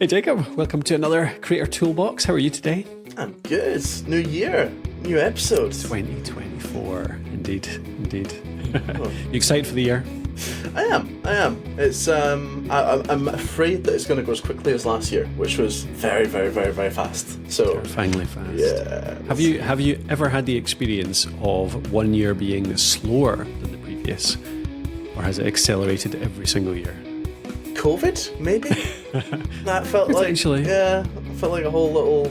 Hey Jacob, welcome to another Creator Toolbox. How are you today? I'm good. New year, new episode. 2024, indeed. You excited for the year? I am. It's I'm afraid that it's going to go as quickly as last year, which was very, very, very, very fast. So Terrifyingly fast. Yeah. Have you ever had the experience of one year being slower than the previous, or has it accelerated every single year? COVID, maybe. That felt like it felt like a whole little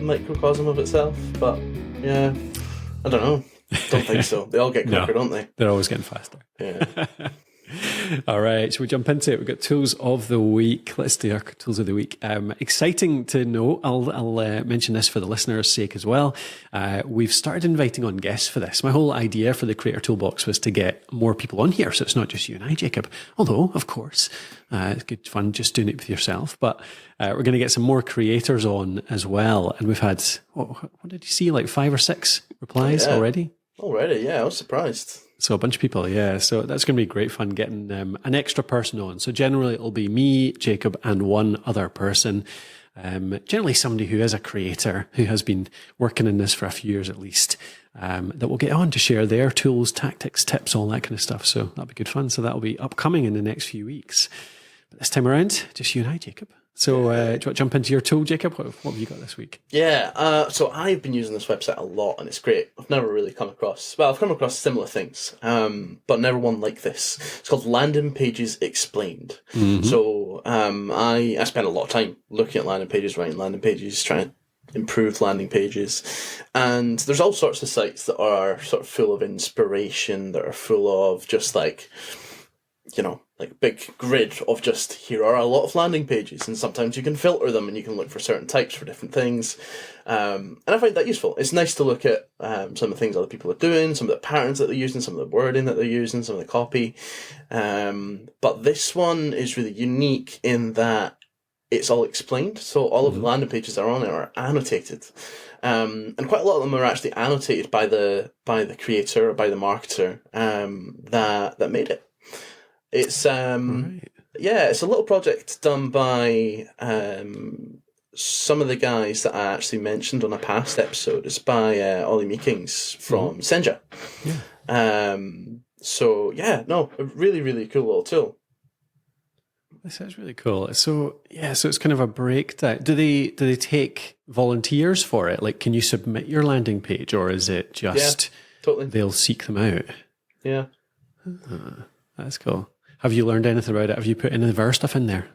microcosm of itself. But yeah, I don't know. Don't think so. They all get quicker, don't they? They're always getting faster. Yeah. All right, so we jump into it. We've got tools of the week. Let's do our tools of the week. Exciting to know. I'll mention this for the listeners' sake as well. We've started inviting on guests for this. My whole idea for the Creator Toolbox was to get more people on here, so it's not just you and I, Jacob. Although, of course, it's good fun just doing it with yourself. But we're going to get some more creators on as well. And we've had, what did you see, like 5 or 6 replies already? Already, yeah. I was surprised. So a bunch of people, yeah. So that's going to be great fun getting an extra person on. So generally it'll be me, Jacob, and one other person. Generally somebody who is a creator, who has been working in this for a few years at least, that will get on to share their tools, tactics, tips, all that kind of stuff. So that'll be good fun. So that'll be upcoming in the next few weeks. But this time around, just you and I, Jacob. So do you want to jump into your tool, Jacob? What have you got this week? Yeah, so I've been using this website a lot, and it's great. I've never really come across similar things, but never one like this. It's called Landing Pages Explained. Mm-hmm. So I spend a lot of time looking at landing pages, writing landing pages, trying to improve landing pages. And there's all sorts of sites that are sort of full of inspiration, that are full of just like, like big grid of just, here are a lot of landing pages, and sometimes you can filter them and you can look for certain types for different things. And I find that useful. It's nice to look at some of the things other people are doing, some of the patterns that they're using, some of the wording that they're using, some of the copy. But this one is really unique in that it's all explained. So all of the landing pages that are on it are annotated. And quite a lot of them are actually annotated by the creator or by the marketer that made it. It's it's a little project done by some of the guys that I actually mentioned on a past episode. It's by Ollie Meekings from Senja. Yeah. A really, really cool little tool. This is really cool. So it's kind of a breakdown. Do they take volunteers for it? Like, can you submit your landing page, or is it just totally they'll seek them out? Yeah. That's cool. Have you learned anything about it? Have you put any of the Ver stuff in there?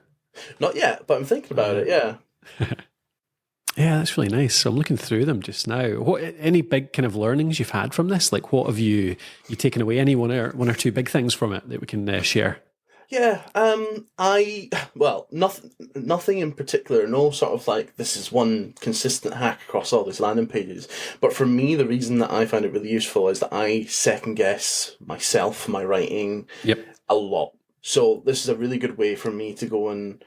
Not yet, but I'm thinking about it, yeah. Yeah, that's really nice. So I'm looking through them just now. Any big kind of learnings you've had from this? Like, what have you taken away? Any one or two big things from it that we can share? Yeah, nothing in particular, no sort of like, this is one consistent hack across all these landing pages. But for me, the reason that I find it really useful is that I second guess myself, my writing, a lot. So this is a really good way for me to go and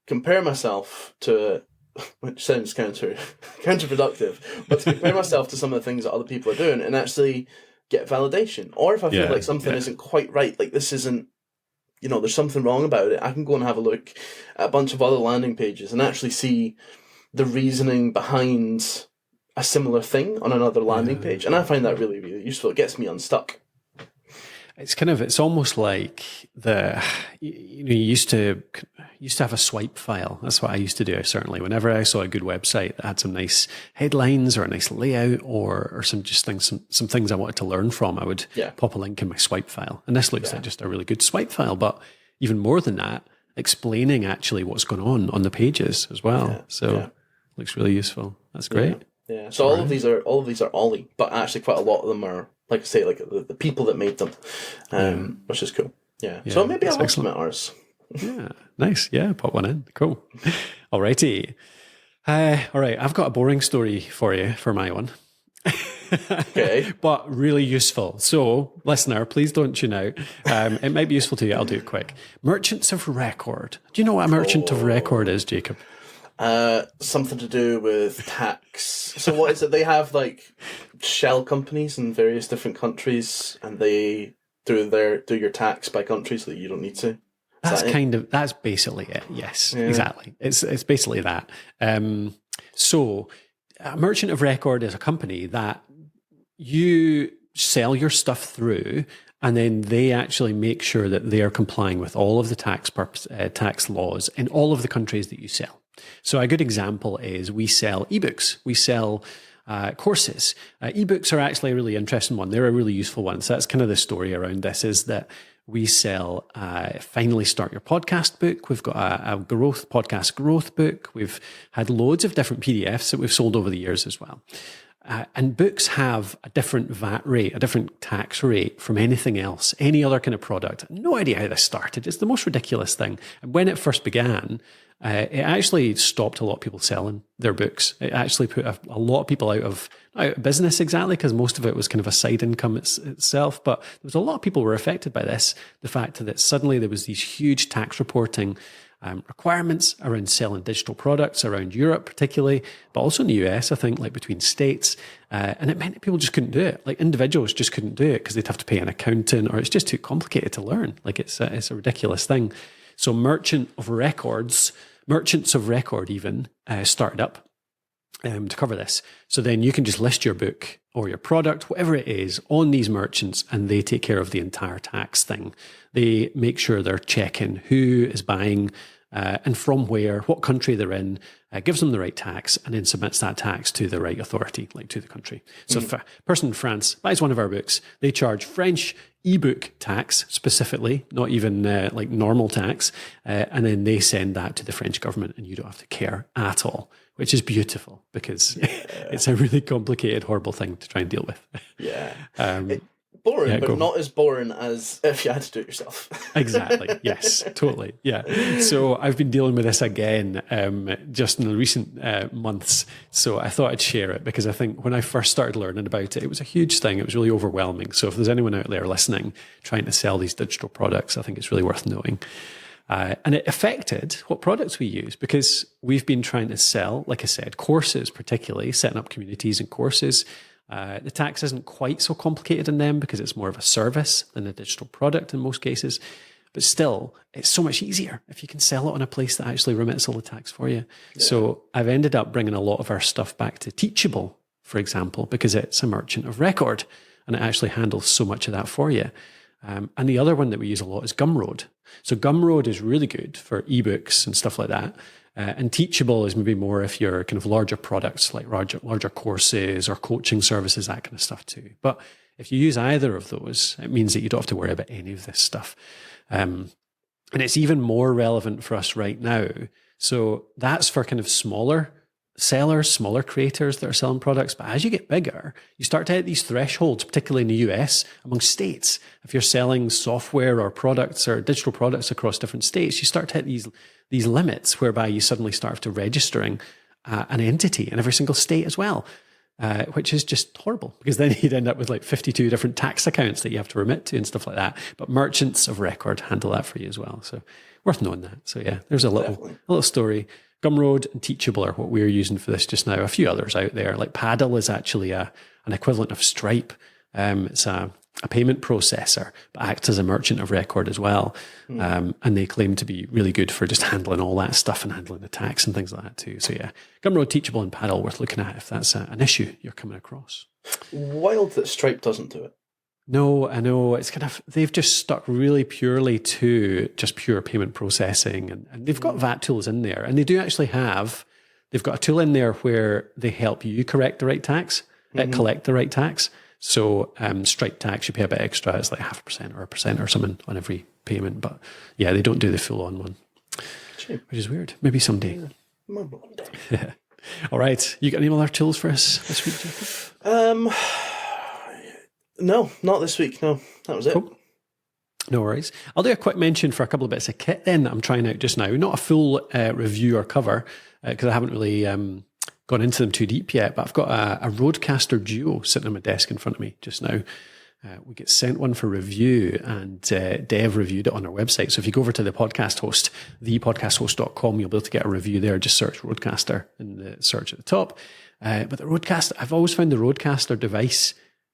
compare myself to, which sounds counterproductive, but to compare myself to some of the things that other people are doing and actually get validation. Or if I feel like something isn't quite right, like this isn't, there's something wrong about it, I can go and have a look at a bunch of other landing pages and actually see the reasoning behind a similar thing on another landing page. And I find that really, really useful. It gets me unstuck. It's almost like you used to have a swipe file. That's what I used to do, certainly. Whenever I saw a good website that had some nice headlines or a nice layout or some things I wanted to learn from, I would pop a link in my swipe file. And this looks like just a really good swipe file, but even more than that, explaining actually what's going on the pages as well. Yeah. So it looks really useful. That's great. Yeah. So all of these are Ollie, but actually quite a lot of them are, like I say, like the people that made them, which is cool. Yeah. So maybe I'll submit ours. Yeah. Nice. Yeah. Pop one in. Cool. Alrighty. All right. I've got a boring story for you for my one. Okay. But really useful. So, listener, please don't tune out. It might be useful to you. I'll do it quick. Merchants of record. Do you know what a merchant of record is, Jacob? Something to do with tax. So what is it? They have like shell companies in various different countries, and they do your tax by country so that you don't need to. That's basically it. Yes, exactly. It's basically that. So a merchant of record is a company that you sell your stuff through, and then they actually make sure that they are complying with all of the tax laws in all of the countries that you sell. So a good example is we sell ebooks. We sell courses. Ebooks are actually a really interesting one. They're a really useful one. So that's kind of the story around this, is that we sell Finally Start Your Podcast book. We've got a podcast growth book. We've had loads of different PDFs that we've sold over the years as well. And books have a different VAT rate, a different tax rate from anything else, any other kind of product. No idea how this started. It's the most ridiculous thing. And when it first began, it actually stopped a lot of people selling their books. It actually put a lot of people out of business, exactly, because most of it was kind of a side income itself. But there was a lot of people who were affected by this. The fact that suddenly there was these huge tax reporting requirements around selling digital products around Europe, particularly, but also in the US, I think, like between states. And it meant that people just couldn't do it. Like individuals just couldn't do it because they'd have to pay an accountant, or it's just too complicated to learn. Like it's a ridiculous thing. So merchants of record even started up to cover this. So then you can just list your book or your product, whatever it is, on these merchants, and they take care of the entire tax thing. They make sure they're checking who is buying and from where, what country they're in, gives them the right tax, and then submits that tax to the right authority, like to the country. So if a person in France buys one of our books, they charge French ebook tax specifically, not even like normal tax, and then they send that to the French government, and you don't have to care at all, which is beautiful, because it's a really complicated, horrible thing to try and deal with. Yeah. Boring, but not as boring as if you had to do it yourself. Exactly. Yes, totally. Yeah. So I've been dealing with this again just in the recent months. So I thought I'd share it, because I think when I first started learning about it, it was a huge thing. It was really overwhelming. So if there's anyone out there listening, trying to sell these digital products, I think it's really worth knowing. And it affected what products we use, because we've been trying to sell, like I said, courses, particularly setting up communities and courses. The tax isn't quite so complicated in them because it's more of a service than a digital product in most cases. But still, it's so much easier if you can sell it on a place that actually remits all the tax for you. Yeah. So I've ended up bringing a lot of our stuff back to Teachable, for example, because it's a merchant of record and it actually handles so much of that for you. And the other one that we use a lot is Gumroad. So Gumroad is really good for ebooks and stuff like that. And Teachable is maybe more if you're kind of larger products, like larger courses or coaching services, that kind of stuff too. But if you use either of those, it means that you don't have to worry about any of this stuff. And it's even more relevant for us right now. So that's for kind of smaller sellers, smaller creators that are selling products. But as you get bigger, you start to hit these thresholds, particularly in the US, among states. If you're selling software or products or digital products across different states, you start to hit these limits whereby you suddenly start to registering an entity in every single state as well, which is just horrible, because then you'd end up with like 52 different tax accounts that you have to remit to and stuff like that. But merchants of record handle that for you as well. So worth knowing that. So yeah, there's a little story. Gumroad and Teachable are what we're using for this just now. A few others out there, like Paddle is actually an equivalent of Stripe. It's a payment processor, but acts as a merchant of record as well. And they claim to be really good for just handling all that stuff and handling the tax and things like that too. So yeah, Gumroad, Teachable and Paddle worth looking at if that's an issue you're coming across. Wild that Stripe doesn't do it. No, I know. It's kind of, they've just stuck really purely to just pure payment processing, and they've got VAT tools in there, and they do actually they've got a tool in there where they help you correct the right tax, collect the right tax. So Stripe tax, you pay a bit extra. It's like 0.5% or 1% or something on every payment. But yeah, they don't do the full on one, which is weird. Maybe someday. Yeah. All right. You got any other tools for us this week, Jacob? No, not this week. No, that was it. Cool. No worries. I'll do a quick mention for a couple of bits of kit then that I'm trying out just now. Not a full review or cover because I haven't really gone into them too deep yet, but I've got a Rodecaster Duo sitting on my desk in front of me just now. We get sent one for review, and Dev reviewed it on our website. So if you go over to the podcast host, thepodcasthost.com, you'll be able to get a review there. Just search Rodecaster in the search at the top. But the Rodecaster, I've always found the Rodecaster device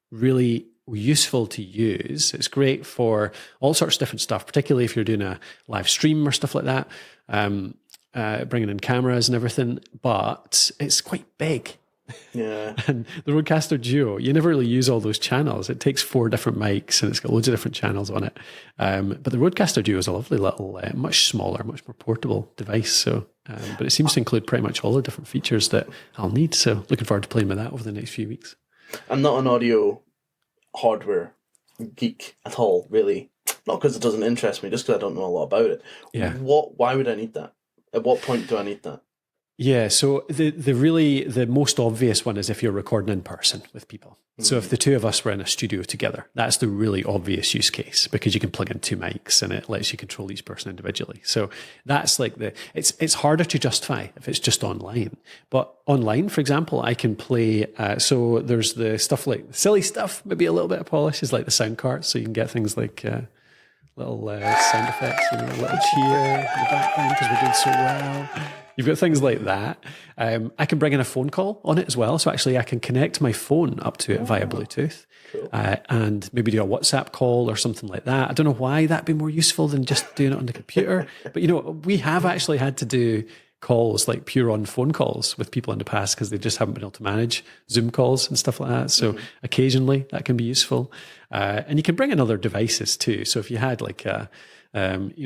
really useful to use. It's great for all sorts of different stuff, particularly if you're doing a live stream or stuff like that, bringing in cameras and everything, but it's quite big. Yeah. And the Rodecaster Duo, you never really use all those channels. It takes 4 different mics and it's got loads of different channels on it. But the Rodecaster Duo is a lovely little, much smaller, much more portable device. So, but it seems to include pretty much all the different features that I'll need. So looking forward to playing with that over the next few weeks. I'm not an audio hardware geek at all, really. Not because it doesn't interest me, just because I don't know a lot about it. Yeah. Why would I need that? At what point do I need that? Yeah, so the most obvious one is if you're recording in person with people. So if the two of us were in a studio together, that's the really obvious use case because you can plug in 2 mics and it lets you control each person individually. So that's like it's harder to justify if it's just online. But online, for example, I can play, so there's the stuff like silly stuff, maybe a little bit of polish is like the sound cards. So you can get things like little sound effects, a little cheer in the background because we're doing so well. You've got things like that. I can bring in a phone call on it as well. So actually I can connect my phone up to it via Bluetooth. Cool. And maybe do a WhatsApp call or something like that. I don't know why that'd be more useful than just doing it on the computer. But, we have actually had to do calls, like pure on phone calls with people in the past because they just haven't been able to manage Zoom calls and stuff like that. So occasionally that can be useful. And you can bring in other devices too. So if you had like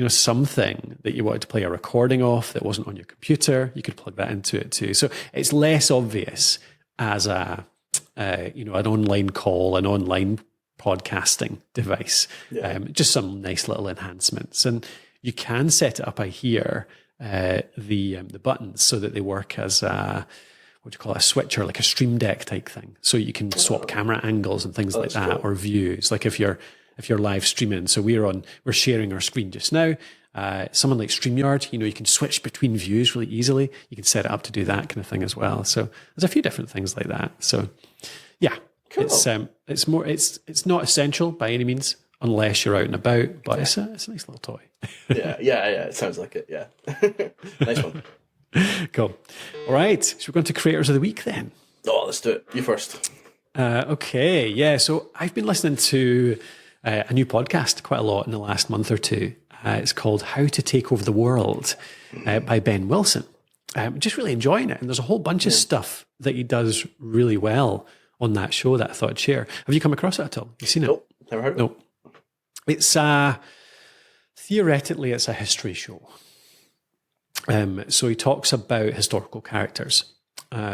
something that you wanted to play a recording of that wasn't on your computer, you could plug that into it too. So it's less obvious as an online call, an online podcasting device. Yeah. Just some nice little enhancements. And you can set it up, I hear, the buttons so that they work as a switcher, like a Stream Deck type thing. So you can swap camera angles and things like that, cool. Or views. Like if you're live streaming, so we're sharing our screen just now. Someone like StreamYard, you can switch between views really easily. You can set it up to do that kind of thing as well. So there's a few different things like that. So yeah, cool. It's not essential by any means unless you're out and about, but it's a nice little toy. yeah. It sounds like it. Yeah, nice one. Cool. All right, so we're going to Creators of the Week then. Oh, let's do it. You first. Okay. Yeah. So I've been listening to a new podcast quite a lot in the last month or two. It's called How to Take Over the World by Ben Wilson. Just really enjoying it. And there's a whole bunch of stuff that he does really well on that show that I thought I'd share. Have you come across it at all? You seen it? Nope, never heard of it. Nope. It's theoretically, it's a history show. So he talks about historical characters.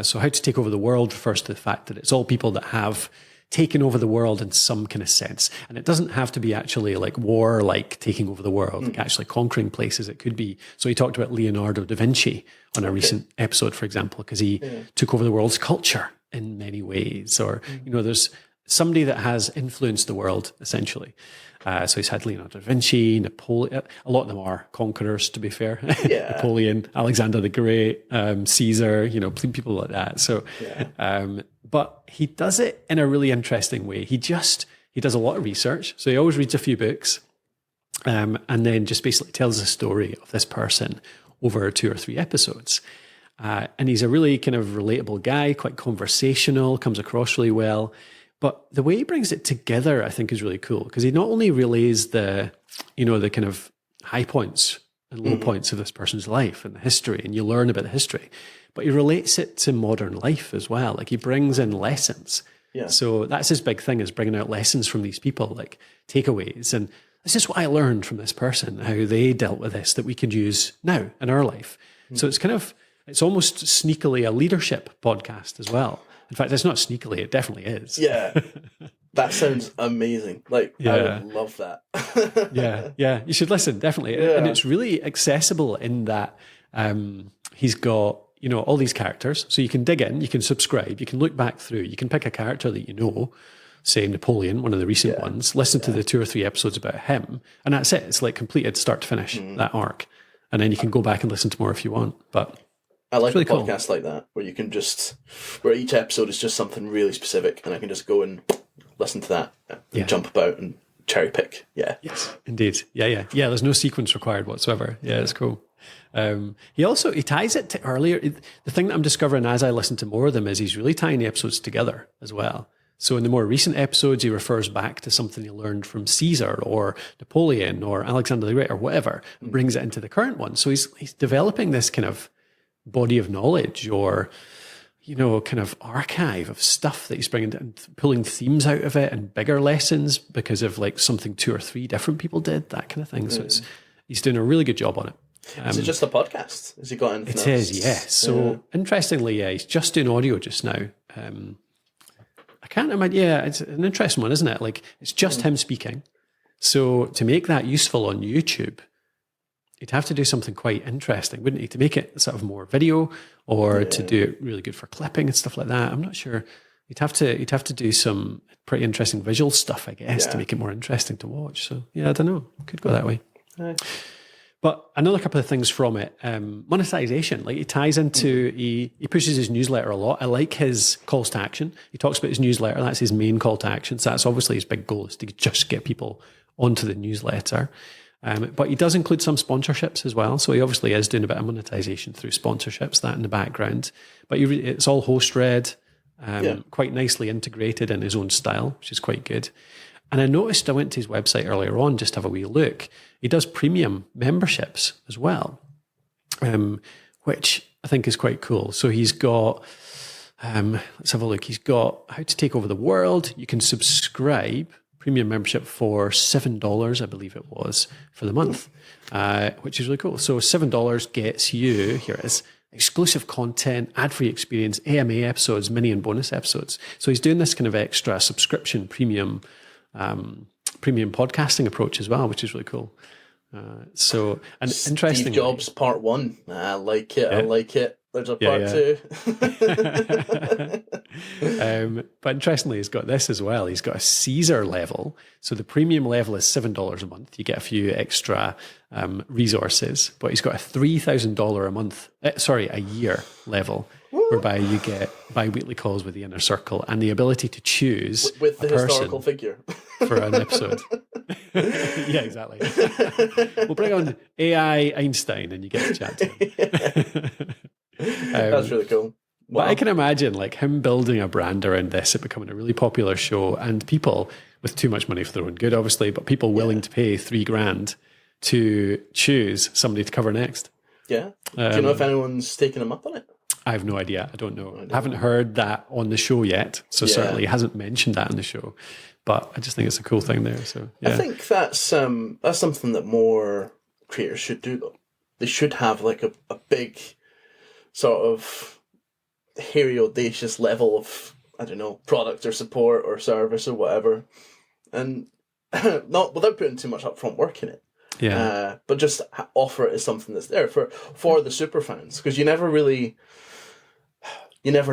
So How to Take Over the World refers to the fact that it's all people that have taken over the world in some kind of sense. And it doesn't have to be actually like war, like taking over the world, like actually conquering places. It could be. So he talked about Leonardo da Vinci on a recent episode, for example, because he took over the world's culture in many ways. Or, there's somebody that has influenced the world, essentially. So he's had Leonardo da Vinci, Napoleon. A lot of them are conquerors, to be fair. Yeah. Napoleon, Alexander the Great, Caesar, people like that. So, but he does it in a really interesting way. He does a lot of research. So he always reads a few books, and then just basically tells the story of this person over 2 or 3 episodes. And he's a really kind of relatable guy, quite conversational, comes across really well. But the way he brings it together, I think, is really cool because he not only relays the kind of high points and low points of this person's life and the history, and you learn about the history, but he relates it to modern life as well. Like he brings in lessons. Yeah. So that's his big thing, is bringing out lessons from these people, like takeaways. And this is what I learned from this person, how they dealt with this that we could use now in our life. So it's almost sneakily a leadership podcast as well. In fact, it's not sneakily, it definitely is. Yeah. That sounds amazing. I would love that. Yeah. You should listen, definitely. Yeah. And it's really accessible in that he's got, all these characters. So you can dig in, you can subscribe, you can look back through, you can pick a character that you know, say Napoleon, one of the recent ones, listen to the 2 or 3 episodes about him, and that's it. It's like completed start to finish, that arc. And then you can go back and listen to more if you want. But I like really a podcast like that, where you can where each episode is just something really specific, and I can just go and listen to that and jump about and cherry pick. Yeah. Yes, indeed. Yeah. There's no sequence required whatsoever. Yeah, it's cool. He ties it to earlier. The thing that I'm discovering as I listen to more of them is he's really tying the episodes together as well. So in the more recent episodes, he refers back to something he learned from Caesar or Napoleon or Alexander the Great or whatever, and brings it into the current one. So he's developing this kind of body of knowledge or, kind of archive of stuff that he's bringing and pulling themes out of it and bigger lessons because of like something 2 or 3 different people did, that kind of thing. So he's doing a really good job on it. Is it just a podcast? Has he got anything else? It is, yes. So interestingly, he's just doing audio just now. I can't imagine. Yeah, it's an interesting one, isn't it? Like it's just him speaking. So to make that useful on YouTube, you'd have to do something quite interesting, wouldn't you? To make it sort of more video, or to do it really good for clipping and stuff like that. I'm not sure. You'd have to do some pretty interesting visual stuff, I guess, to make it more interesting to watch. So yeah, I don't know. Could go that way. But another couple of things from it, monetization, like he ties into, he pushes his newsletter a lot. I like his calls to action. He talks about his newsletter. That's his main call to action. So that's obviously his big goal, is to just get people onto the newsletter. But he does include some sponsorships as well. So he obviously is doing a bit of monetization through sponsorships, that in the background. But it's all host read, quite nicely integrated in his own style, which is quite good. And I noticed, I went to his website earlier on just to have a wee look. He does premium memberships as well, which I think is quite cool. So he's got, let's have a look. He's got How to Take Over the World. You can subscribe, premium membership for $7, I believe it was, for the month, which is really cool. So $7 gets you, here it is, exclusive content, ad-free experience, AMA episodes, mini and bonus episodes. So he's doing this kind of extra subscription premium podcasting approach as well, which is really cool. So, and interestingly, Steve Jobs Part 1. I like it. I like it. There's a Part 2. But interestingly, he's got this as well. He's got a Caesar level. So the premium level is $7 a month. You get a few extra resources, but he's got a $3,000 a month, a year level, whereby you get bi-weekly calls with the inner circle and the ability to choose with the historical figure for an episode. Yeah, exactly. We'll bring on AI Einstein and you get to chat to him. That's really cool. Wow. But I can imagine like him building a brand around this, it becoming a really popular show, and people with too much money for their own good, obviously, but people willing to pay $3,000 to choose somebody to cover next. Yeah. Do you know if anyone's taken him up on it? I have no idea. I don't know. I haven't heard that on the show yet, so certainly he hasn't mentioned that on the show. But I just think it's a cool thing there. So yeah. I think that's something that more creators should do, though. They should have like a big sort of hairy, audacious level of, I don't know, product or support or service or whatever, and not without putting too much upfront work in it. Yeah, but just offer it as something that's there for the super fans, because you never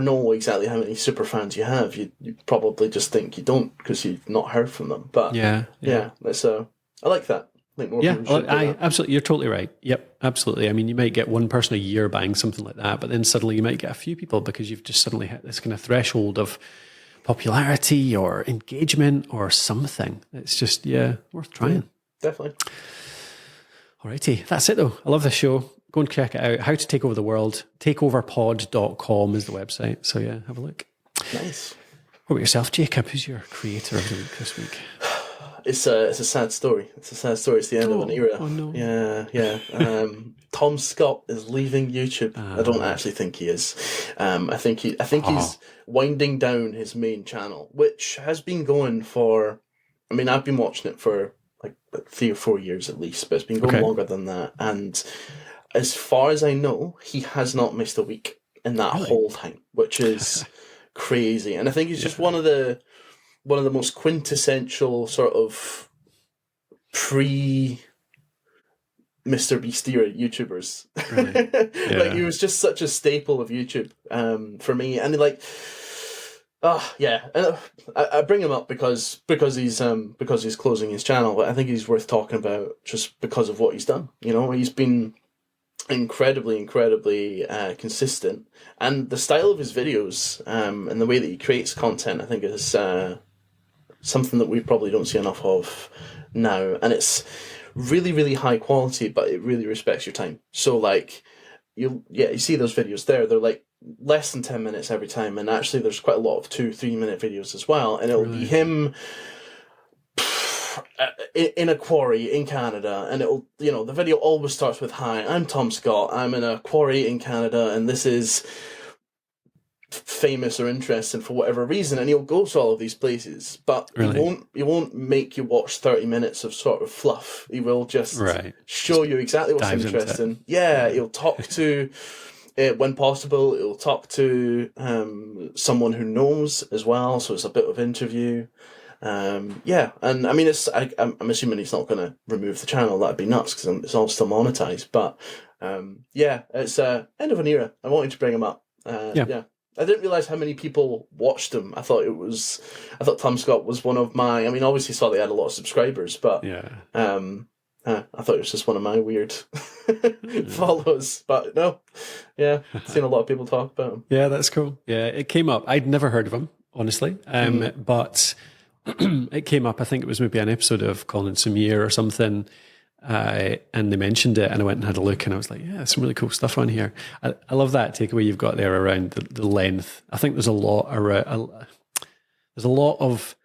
know exactly how many super fans you have. You probably just think you don't because you've not heard from them. But yeah, that's I like that. I think more people should do that. Absolutely, you're totally right. Yep, absolutely. I mean, you might get one person a year buying something like that, but then suddenly you might get a few people because you've just suddenly hit this kind of threshold of popularity or engagement or something. It's just worth trying. Definitely. Alrighty, that's it though. I love this show. Go and check it out. How to Take Over the World. Takeoverpod.com is the website. So yeah, have a look. Nice. What about yourself, Jacob? Who's your creator of the week this week? It's a sad story. It's a sad story. It's the end of an era. Oh no. Yeah. Tom Scott is leaving YouTube. I don't actually think he is. I think he's winding down his main channel, which has been going for. I mean, I've been watching it for like 3 or 4 years at least, but it's been going longer than that. And as far as I know, he has not missed a week in that whole time, which is crazy. And I think he's just one of the most quintessential sort of pre Mr. Beast era YouTubers. Really? Yeah. Like he was just such a staple of YouTube for me. And like, I bring him up because he's closing his channel, but I think he's worth talking about just because of what he's done. You know, he's been incredibly consistent, and the style of his videos and the way that he creates content, I think is something that we probably don't see enough of now, and it's really high quality, but it really respects your time. So like you see those videos there, they're like less than 10 minutes every time, and actually there's quite a lot of 2-3 minute videos as well, and it'll be him in a quarry in Canada, and it'll, the video always starts with, "Hi, I'm Tom Scott, I'm in a quarry in Canada, and this is famous or interesting for whatever reason," and he'll go to all of these places, but he won't make you watch 30 minutes of sort of fluff. He will just show you exactly what's interesting. Yeah, he'll talk to, when possible, he'll talk to someone who knows as well, so it's a bit of interview. And I mean, I'm assuming he's not going to remove the channel. That'd be nuts, because it's all still monetized. But it's end of an era. I wanted to bring him up. I didn't realize how many people watched him. I thought Tom Scott was one of my. I mean, obviously saw they had a lot of subscribers, but I thought it was just one of my weird follows. But no, I've seen a lot of people talk about him. Yeah, that's cool. Yeah, it came up. I'd never heard of him, honestly, but it came up. I think it was maybe an episode of Colin and Samir or something. And they mentioned it, and I went and had a look, and I was like, yeah, some really cool stuff on here. I love that takeaway you've got there around the length. I think there's a lot of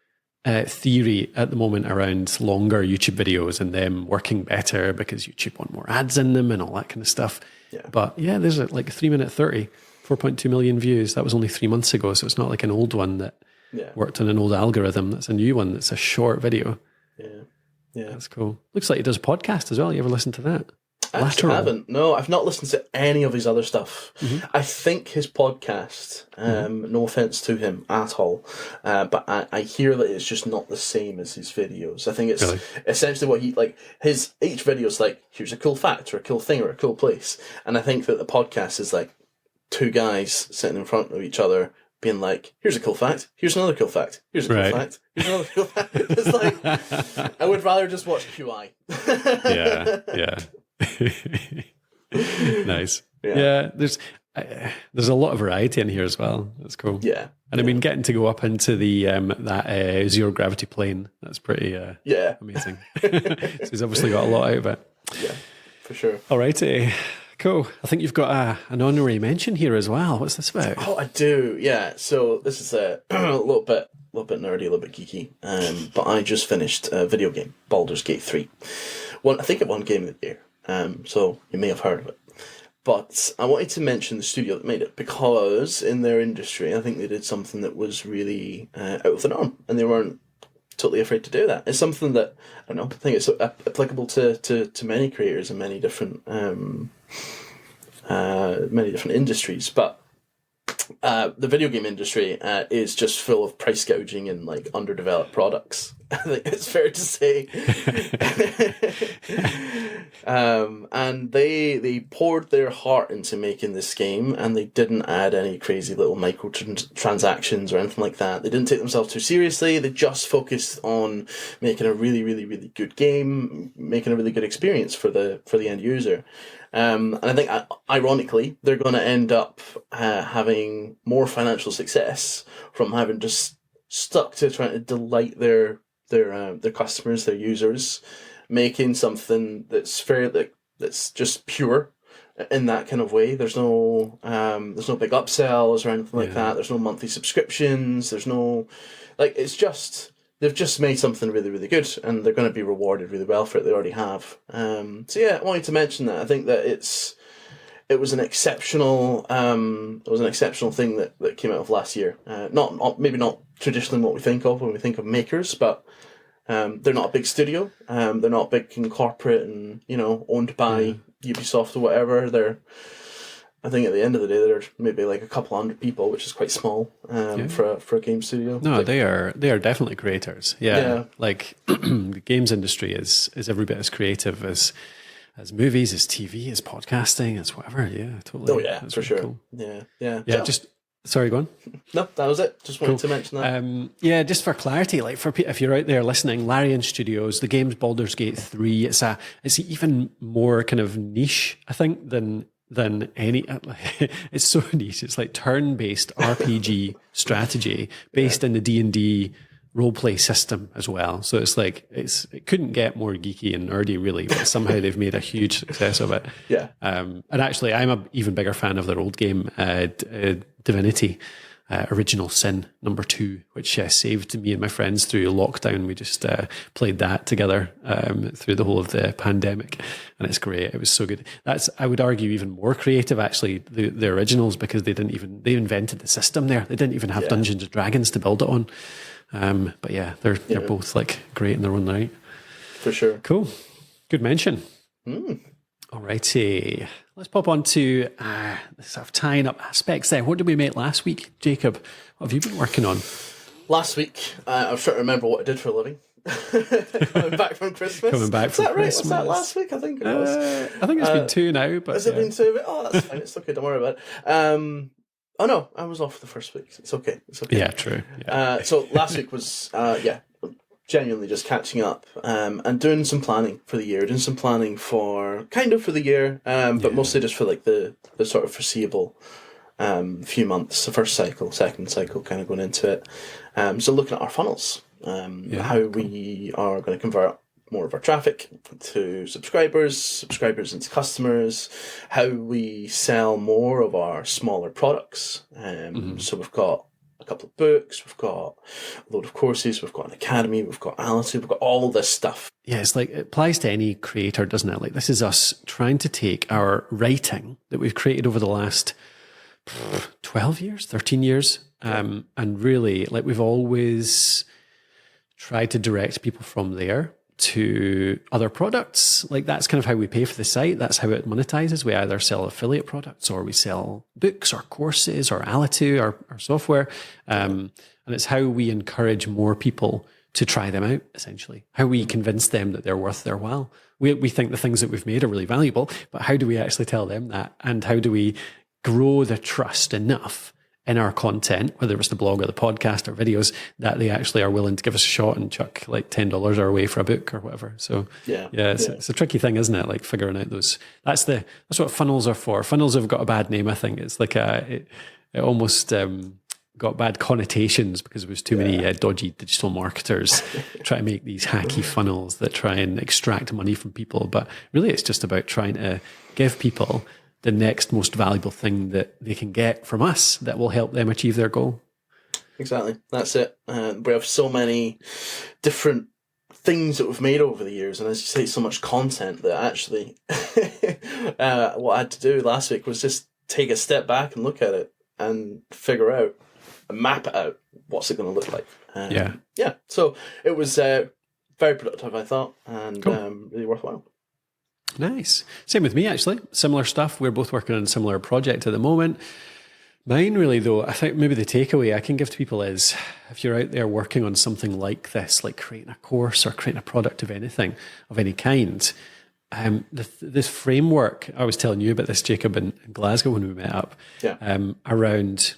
theory at the moment around longer YouTube videos and them working better because YouTube want more ads in them and all that kind of stuff. Yeah. But yeah, there's like a 3-minute 30, 4.2 million views. That was only 3 months ago, so it's not like an old one that worked on an old algorithm. That's a new one. That's a short video. Yeah, that's cool. Looks like he does a podcast as well. You ever listen to that? I actually haven't. No, I've not listened to any of his other stuff. I think his podcast, no offense to him at all, but I hear that it's just not the same as his videos. I think it's essentially what each video is like, here's a cool fact or a cool thing or a cool place. And I think that the podcast is like two guys sitting in front of each other being like, here's a cool fact, here's another cool fact, here's a cool fact, here's another cool fact. It's like, I would rather just watch QI. Nice. Yeah, there's a lot of variety in here as well. That's cool. Yeah. And I mean, getting to go up into the that zero gravity plane, that's pretty amazing. So he's obviously got a lot out of it. Yeah, for sure. All righty. Cool. I think you've got an honorary mention here as well. What's this about? Oh, I do. Yeah. So this is a little bit nerdy, a little bit geeky. But I just finished a video game, Baldur's Gate 3. I think it won Game of the Year. So you may have heard of it. But I wanted to mention the studio that made it, because in their industry, I think they did something that was really out of the norm, and they weren't totally afraid to do that. It's something that, I don't know, I think it's applicable to many creators in many different industries, but the video game industry is just full of price gouging and like underdeveloped products. I think it's fair to say. And they poured their heart into making this game, and they didn't add any crazy little microtransactions or anything like that. They didn't take themselves too seriously. They just focused on making a really, really, really good game, making a really good experience for the end user. And I think, ironically, they're going to end up having more financial success from having just stuck to trying to delight their customers, their users, making something that's that's just pure in that kind of way. There's no big upsells or anything like that. There's no monthly subscriptions. There's no, it's just, they've just made something really, really good, and they're going to be rewarded really well for it. They already have. So yeah, I wanted to mention that. I think that it was an exceptional thing that came out of last year. Maybe not traditionally what we think of when we think of makers, but they're not a big studio. They're not big and corporate and owned by Ubisoft or whatever. I think at the end of the day, they're maybe like a couple hundred people, which is quite small for a game studio. No, they are definitely creators. Yeah. Like the games industry is every bit as creative as movies, as TV, as podcasting, as whatever. Yeah, totally. Oh yeah, that's for really sure. Cool. Yeah. Just sorry, go on. No, that was it. Just wanted to mention that. Just for clarity, like if you're out there listening, Larian Studios, the game's Baldur's Gate 3. It's even more kind of niche, I think, than any. It's so niche. It's like turn-based RPG strategy based in the D&D role play system as well. So it's like it couldn't get more geeky and nerdy, really, but somehow they've made a huge success of it. Yeah. And actually, I'm an even bigger fan of their old game, Divinity. Original Sin #2, which saved me and my friends through lockdown. We just played that together through the whole of the pandemic, and it's great. It was so good. That's, I would argue, even more creative actually, the originals, because they invented the system there. They didn't even have Dungeons and Dragons to build it on. But yeah, they're both like great in their own right. For sure. Cool. Good mention. Alrighty, let's pop on to sort of tying up aspects there. What did we make last week, Jacob? What have you been working on? Last week, I was trying to remember what I did for a living. Coming back from Christmas. Coming back from Is that right? Christmas. Was that last week? I think it was. I think it's been 2 now. But has it been 2? Oh, that's fine. It's okay. Don't worry about it. Oh no, I was off the first week. It's okay. It's okay. Yeah, true. Yeah. So last week was genuinely just catching up and doing some planning for the year, doing some planning for the year, but mostly just for like the sort of foreseeable few months, the first cycle, second cycle, kind of going into it. So looking at our funnels, how we are going to convert more of our traffic to subscribers into customers, how we sell more of our smaller products. So we've got a couple of books, we've got a load of courses, we've got an academy, we've got Altitude, we've got all this stuff. Yeah, it's like, it applies to any creator, doesn't it? Like, this is us trying to take our writing that we've created over the last 12 years, 13 years, and really, like, we've always tried to direct people from there to other products. Like, that's kind of how we pay for the site. That's how it monetizes. We either sell affiliate products, or we sell books or courses or Alitu, our software. And it's how we encourage more people to try them out, essentially. How we convince them that they're worth their while. We think the things that we've made are really valuable, but how do we actually tell them that? And how do we grow the trust enough in our content, whether it's the blog or the podcast or videos, that they actually are willing to give us a shot and chuck like $10 our way for a book or whatever. So it's a tricky thing, isn't it? Like, figuring out those. That's what funnels are for. Funnels have got a bad name, I think. It's like it almost got bad connotations because there was too many dodgy digital marketers trying to make these hacky funnels that try and extract money from people. But really, it's just about trying to give people the next most valuable thing that they can get from us that will help them achieve their goal. Exactly. That's it. We have so many different things that we've made over the years, and as you say, so much content that actually what I had to do last week was just take a step back and look at it and figure out and map it out. What's it going to look like? So it was very productive, I thought, and really worthwhile. Nice. Same with me, actually. Similar stuff. We're both working on a similar project at the moment. Mine, really, though, I think maybe the takeaway I can give to people is, if you're out there working on something like this, like creating a course or creating a product of anything, of any kind, this framework, I was telling you about this, Jacob, in Glasgow when we met up, around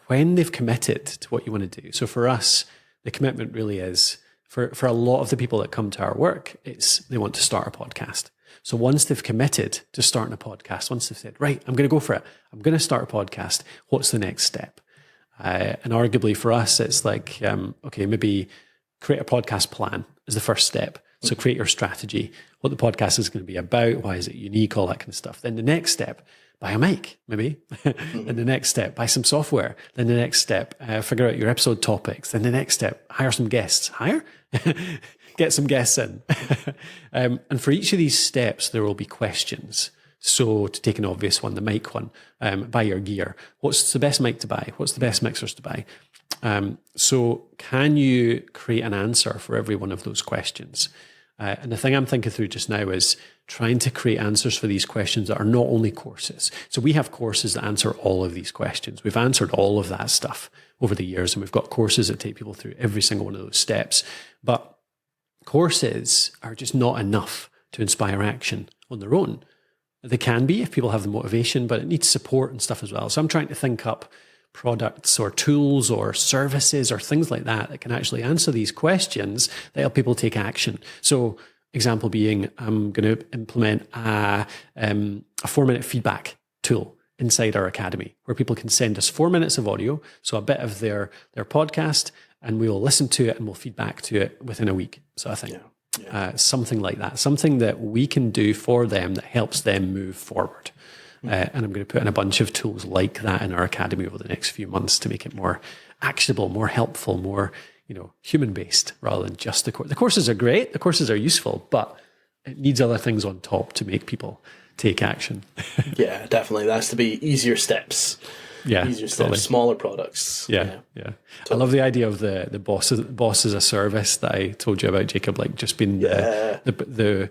when they've committed to what you want to do. So for us, the commitment really is, for a lot of the people that come to our work, it's they want to start a podcast. So once they've committed to starting a podcast, once they've said, right, I'm going to go for it, I'm going to start a podcast, what's the next step? And arguably for us, it's like, okay, maybe create a podcast plan is the first step. So create your strategy, what the podcast is going to be about, why is it unique, all that kind of stuff. Then the next step, buy a mic, maybe. Then the next step, buy some software. Then the next step, figure out your episode topics. Then the next step, hire some guests. Get some guests in. And for each of these steps, there will be questions. So to take an obvious one, the mic one, buy your gear. What's the best mic to buy? What's the best mixers to buy? So can you create an answer for every one of those questions? And the thing I'm thinking through just now is trying to create answers for these questions that are not only courses. So we have courses that answer all of these questions. We've answered all of that stuff over the years, and we've got courses that take people through every single one of those steps. But courses are just not enough to inspire action on their own. They can be if people have the motivation, but it needs support and stuff as well. So I'm trying to think up products or tools or services or things like that that can actually answer these questions that help people take action. So example being, I'm going to implement a 4-minute feedback tool inside our academy where people can send us 4 minutes of audio, so a bit of their podcast, and we will listen to it and we'll feed back to it within a week. So I think something like that, something that we can do for them that helps them move forward. And I'm going to put in a bunch of tools like that in our academy over the next few months to make it more actionable, more helpful, more, human-based rather than just the course. The courses are great. The courses are useful, but it needs other things on top to make people take action. Yeah, definitely. That has to be easier steps. Yeah, easier steps, totally. smaller products. Yeah. Totally. I love the idea of the boss as a service that I told you about, Jacob. Like just being the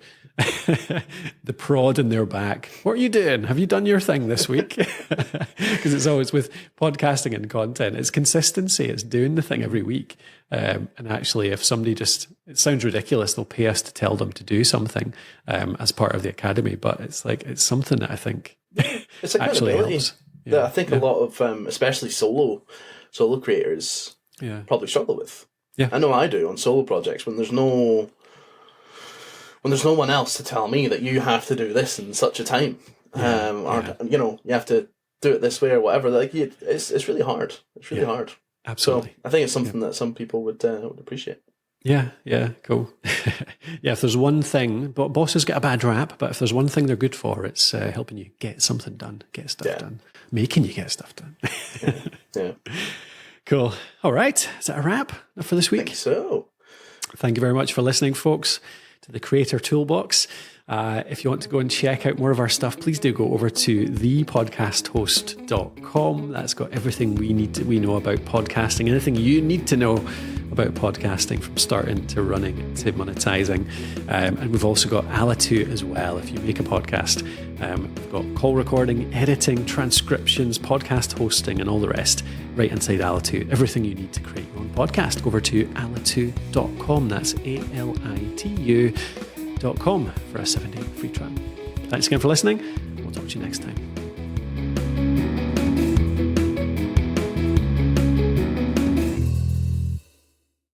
the prod in their back. What are you doing? Have you done your thing this week? Because it's always with podcasting and content. It's consistency. It's doing the thing every week. And actually, if somebody it sounds ridiculous, they'll pay us to tell them to do something as part of the academy. But it's something that I think it's actually helps. Yeah, I think a lot of, especially solo creators, probably struggle with. Yeah, I know I do on solo projects when there's no one else to tell me that you have to do this in such a time, or you have to do it this way or whatever. Like it's really hard. It's really hard. Absolutely. So I think it's something that some people would appreciate. Yeah, cool. If there's one thing, but bosses get a bad rap, but if there's one thing they're good for, it's helping you get something done, get stuff done, making you get stuff done. Yeah. Cool. All right. Is that a wrap for this week? I think so. Thank you very much for listening, folks, to the Creator Toolbox. If you want to go and check out more of our stuff, please do go over to thepodcasthost.com. That's got everything we know about podcasting, anything you need to know about podcasting from starting to running to monetizing. And we've also got Alitu as well. If you make a podcast, we've got call recording, editing, transcriptions, podcast hosting, and all the rest right inside Alitu. Everything you need to create your own podcast. Go over to alitu.com. That's ALITU.com for a 7-day free trial. Thanks again for listening. We'll talk to you next time.